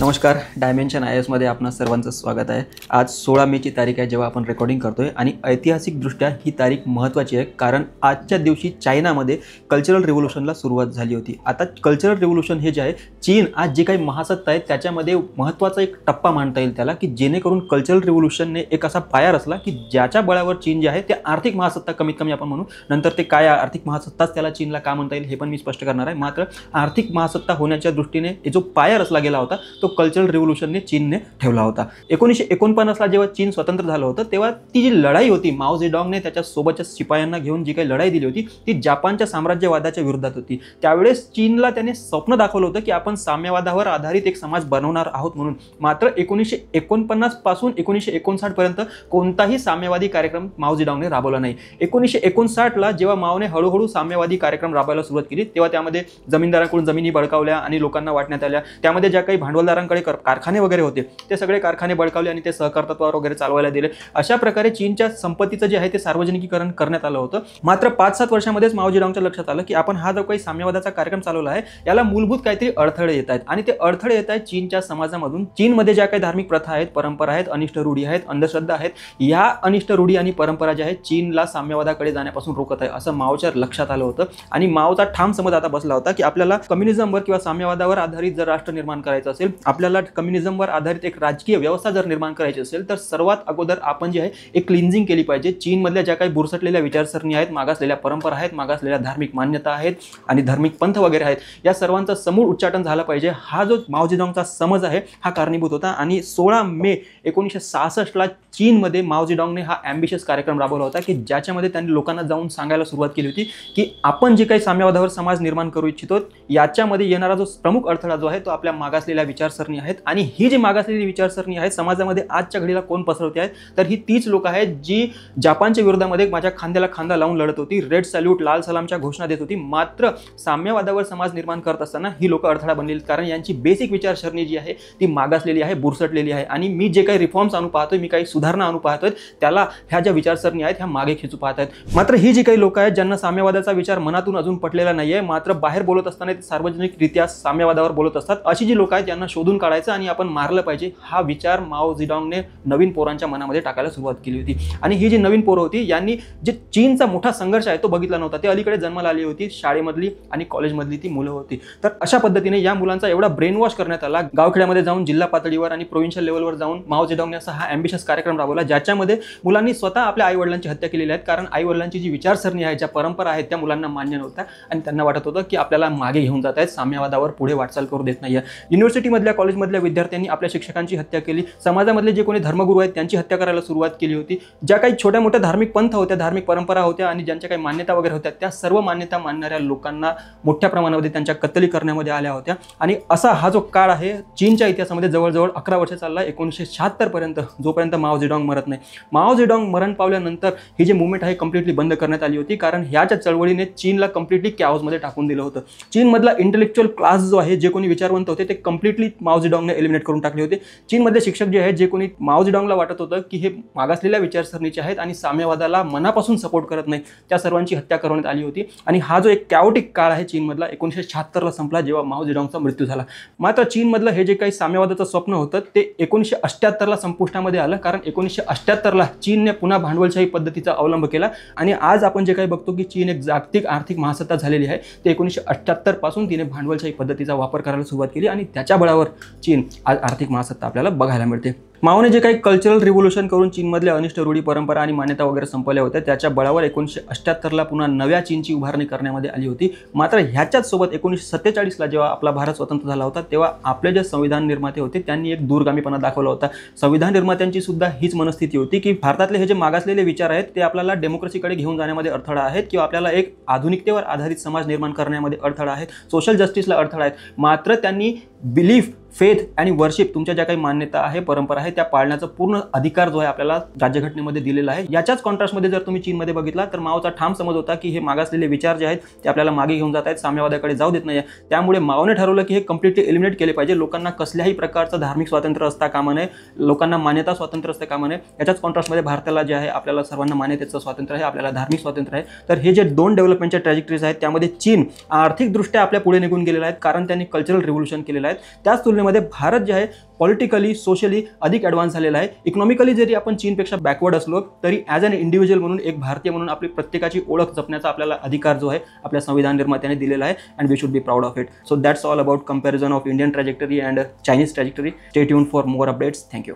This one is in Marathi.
नमस्कार, डायमेन्शन IAS मध्ये आपणा सर्वांचं स्वागत आहे। आज 16 मेची तारीख आहे जेव्हा आपण रेकॉर्डिंग करतोय आणि ऐतिहासिकदृष्ट्या ही तारीख महत्त्वाची आहे कारण आजच्या दिवशी चायनामध्ये कल्चरल रिव्होल्यूशनला सुरुवात झाली होती। आता कल्चरल रिव्होल्यूशन हे जे आहे चीन आज जे काही महासत्ता आहे त्याच्यामध्ये महत्त्वाचा एक टप्पा मानता येईल त्याला की जेणेकरून कल्चरल रिव्होल्यूशनने एक असा पाया रचला की ज्याच्या बळावर चीन जे आहे ते आर्थिक महासत्ता कमीत कमी आपण म्हणू, नंतर ते काय आर्थिक महासत्ताच त्याला चीनला का म्हणता येईल हे पण मी स्पष्ट करणार आहे। मात्र आर्थिक महासत्ता होण्याच्या दृष्टीने जो पाया रचला गेला होता तो कल्चरल रिव्होल्यूशनने चीनने ठेवला होता। 1949 ला जेव्हा चीन स्वतंत्र झालं होतं तेव्हा ती जी लढाई होती माओ झेडॉंगने त्याच्या सोबतच्या शिपायांना घेऊन जी काही लढाई दिली होती ती जपानच्या साम्राज्यवादाच्या विरोधात होती। त्यावेळेस चीनला त्याने स्वप्न दाखवलं होतं की आपण साम्यवादावर आधारित एक समाज बनवणार आहोत म्हणून। मात्र 1949 पासून 1959 पर्यंत कोणताही साम्यवादी कार्यक्रम माओ झेडॉंगने राबवला नाही। 1959 ला जेव्हा माओने हळूहळू साम्यवादी कार्यक्रम राबवायला सुरुवात केली तेव्हा त्यामध्ये जमीनदारांकडून जमिनी बळकावल्या आणि लोकांना वाटण्यात आल्या। त्यामध्ये ज्या काही भांडवलदारांकडे कारखाने वगैरे होते ते सगळे कारखाने बळकावले आणि ते सहकार तत्वावर वगैरे चालवायला दिले। अशा प्रकारे चीनच्या संपत्तीचं जे आहे ते सार्वजनिकीकरण करण्यात आलं होतं। मात्र 5-7 वर्षांमध्येच माओ झेडॉंगच्या लक्षात आलं की आपण हा जो काही साम्यवादाचा कार्यक्रम चालवला आहे याला मूलभूत काहीतरी अडथळे येत आहेत आणि ते अडथळे येत आहेत चीनच्या समाजामधून। चीनमध्ये ज्या काही धार्मिक प्रथा आहेत, परंपरा आहेत, अनिष्ट रूढी आहेत, अंधश्रद्धा आहेत, या अनिष्ट रूढी आणि परंपरा ज्या आहेत चीनला साम्यवादाकडे जाण्यापासून रोखत आहे असं माओच्या लक्षात आलं होतं। आणि माओचा ठाम समज आता बसला होता की आपल्याला कम्युनिझमवर किंवा साम्यवादावर आधारित जर राष्ट्र निर्माण करायचं असेल, आपल्याला कम्युनिझमवर आधारित एक राजकीय व्यवस्था जर निर्माण करायची असेल तर सर्वात अगोदर आपण जे आहे एक क्लिन्झिंग केली पाहिजे। चीनमधल्या ज्या काही बुरसटलेल्या विचारसरणी आहेत, मागासलेल्या परंपरा आहेत, मागासलेल्या धार्मिक मान्यता आहेत आणि धार्मिक पंथ वगैरे आहेत, या सर्वांचं समूळ उच्चाटन झालं पाहिजे। हा जो माओ झेडॉंगचा समज आहे हा कारणीभूत होता। आणि 16 मे 1966 ला चीनमध्ये माओ झेडॉंगने हा ॲम्बिशियस कार्यक्रम राबवला होता की ज्याच्यामध्ये त्यांनी लोकांना जाऊन सांगायला सुरुवात केली होती की आपण जे काही साम्यवादावर समाज निर्माण करू इच्छितो याच्यामध्ये येणारा जो प्रमुख अडथळा जो आहे तो आपल्या मागासलेल्या विचारसरणी आहेत। आणि ही जी मागासलेली विचारसरणी आहे समाजामध्ये आजच्या घडीला कोण पसरवते आहेत तर ही तीच लोक आहेत जी जपानच्या विरोधामध्ये माझ्या खांद्याला खांदा लावून लढत होती, रेड सॅल्यूट, लाल सलामच्या घोषणा देत होती। मात्र साम्यवादावर समाज निर्माण करत असताना ही लोक अडथळा बनलेली कारण यांची बेसिक विचारसरणी जी आहे ती मागासलेली आहे, बुरसटलेली आहे। आणि मी जे काही रिफॉर्म्स आणू पाहतोय, मी काही सुधारणा आणू पाहतोय त्याला ह्या ज्या विचारसरणी आहेत ह्या मागे खेचू पाहत आहेत। मात्र ही जी काही लोक आहेत ज्यांना साम्यवादाचा विचार मनातून अजून पटलेला नाहीये, मात्र बाहेर बोलत असताना ते सार्वजनिकरित्या साम्यवादावर बोलत असतात, अशी जी लोक आहेत त्यांना शोधून काढायचं आणि आपण मारलं पाहिजे हा विचार माओ झेडॉंगने नवीन पोरांच्या मनामध्ये टाकायला सुरुवात केली होती। आणि ही जी नवीन पोरं होती यांनी जे चीनचा मोठा संघर्ष आहे तो बघितला नव्हता। ते अलीकडे जन्माला आली होती, शाळेमधली आणि कॉलेजमधली ती मुलं होती। तर अशा पद्धतीने या मुलांचा एवढा ब्रेन वॉश करण्यात आला, गावखेड्यामध्ये जाऊन जिल्हा पातळीवर आणि प्रोव्हिन्शियल लेवलवर जाऊन माओ झेडॉंगने असा हा ॲम्बिशियस कार्यक्रम राबवला ज्याच्यामध्ये मुलांनी स्वतः आपल्या आई वडिलांची हत्या केलेली आहे कारण आई वडिलांची जी विचारसरणी आहे, ज्या परंपरा आहेत त्या मुलांना मान्य नव्हत्या आणि त्यांना वाटत होतं की आपल्याला मागे घेऊन जात आहेत, साम्यवादावर पुढे वाटचाल करू देत नाहीये। युनिव्हर्सिटीमधल्या कॉलेजमधल्या विद्यार्थ्यांनी आपल्या शिक्षकांची हत्या केली, समाजामधले जे कोणी धर्मगुरू आहेत त्यांची हत्या करायला सुरुवात केली होती। ज्या काही छोट्या मोठ्या धार्मिक पंथ होत्या, धार्मिक परंपरा होत्या आणि ज्यांच्या काही मान्यता वगैरे होत्या त्या सर्व मान्यता मानणाऱ्या लोकांना मोठ्या प्रमाणामध्ये त्यांच्या कत्तली करण्यामध्ये आल्या होत्या। आणि असा हा जो काळ आहे चीनच्या इतिहासामध्ये जवळजवळ 11 वर्ष चालला, 1976 पर्यंत, जोपर्यंत माओ झेडॉंग मरत नाही। माओ झेडॉंग मरण पावल्यानंतर ही जी मुवमेंट आहे कम्प्लिटली बंद करण्यात आली होती कारण ह्याच्या चळवळीने चीनला कम्प्लिटली कॅओसमध्ये टाकून दिलं होतं। चीनमधला इंटेलेक्च्युअल क्लास जो आहे, जे कोणी विचारवंत होते ते कम्प्लिटली माओ झेडॉंगने एलिमिनेट करून टाकले होते। चीनमधले शिक्षक जे आहेत, जे कोणी माओ झेडॉंगला वाटत होतं की हे मागासलेल्या विचारसरणीचे आहेत आणि साम्यवादाला मनापासून सपोर्ट करत नाही, त्या सर्वांची हत्या करण्यात आली होती। आणि हा जो एक कॅओटिक काळ आहे चीनमधला 1976 ला संपला जेव्हा माओ झेडॉंगचा मृत्यू झाला। मात्र चीनमधलं हे जे काही साम्यवादाचं स्वप्न होतं ते 1978 ला संपुष्टामध्ये आलं कारण 1978 ला चीनने पुन्हा भांडवलशाही पद्धतीचा अवलंब केला आणि आज आपण जे काही बघतो की चीन एक जागतिक आर्थिक महासत्ता झालेली आहे ते 1978 पासून तिने भांडवलशाही पद्धतीचा वापर करायला सुरुवात केली आणि त्याच्या बळावर चीन आज आर्थिक महासत्ता आपल्याला बघायला मिळते। माओने जे काही कल्चरल रिव्होल्यूशन करून चीनमधल्या अनिष्ट रूढी, परंपरा आणि मान्यता वगैरे संपवल्या होत्या त्याच्या बळावर 1978 ला पुन्हा नव्या चीनची उभारणी करण्यामध्ये आली होती। मात्र ह्याच्याच सोबत 1947 ला जेव्हा आपला भारत स्वतंत्र झाला होता तेव्हा आपले जे संविधान निर्माते होते त्यांनी एक दूरगामीपणा दाखवला होता। संविधान निर्मात्यांची सुद्धा हीच मनस्थिती होती की भारतातले हे जे मागासलेले विचार आहेत ते आपल्याला डेमोक्रेसीकडे घेऊन जाण्यामध्ये अडथळा आहेत किंवा आपल्याला एक आधुनिकतेवर आधारित समाज निर्माण करण्यामध्ये अडथळा आहेत, सोशल जस्टिसला अडथळा आहेत। मात्र त्यांनी बिलीफ, फेथ आणि वर्शिप, तुमच्या ज्या काही मान्यता आहे, परंपरा आहे त्या पाळण्याचा पूर्ण अधिकार जो आहे आपल्याला राज्यघटनेमध्ये दिलेला आहे। याच्याच कॉन्ट्रास्टमध्ये जर तुम्ही चीनमध्ये बघितला तर माओचा ठाम समज होता की हे मागासलेले विचार जे आहेत ते आपल्याला मागे घेऊन जात आहेत, साम्यवादाकडे जाऊ देत नाही। त्यामुळे माओने ठरवलं की हे कम्प्लिटली एलिमिनेट केले पाहिजे। लोकांना कसल्याही प्रकारचं धार्मिक स्वातंत्र्य असता कामा नये, लोकांना मान्यता स्वातंत्र्य असता कामा नये। याच्याच कॉन्ट्रास्टमध्ये भारताला जे आहे आपल्याला सर्वांना मान्यतेचं स्वातंत्र्य आहे, आपल्याला धार्मिक स्वातंत्र्य आहे। तर हे जे दोन डेव्हलपमेंटच्या ट्रॅजेक्टरीज आहेत त्यामध्ये चीन आर्थिकदृष्ट्या आपल्या पुढे निघून गेलेला आहे कारण त्यांनी कल्चरल रिव्होल्यूशन केलेलं आहे। त्याच तुलनेमध्ये तुलनेमध्ये भारत जे आहे पॉलिटिकली सोशली अधिक ॲडव्हान्स झालेला आहे. इकॉनॉमिकली जरी आपण चीनपेक्षा बॅकवर्ड असलो तरी ॲज अन इंडिव्हिज्युअल म्हणून एक भारतीय म्हणून आपली प्रत्येकाची ओळख जपण्याचा आपल्याला अधिकार जो आहे आपल्या संविधान निर्मात्याने दिलेला आहे and we should be proud of it. So that's all about comparison of Indian trajectory and Chinese trajectory. Stay tune for more updates. Thank you.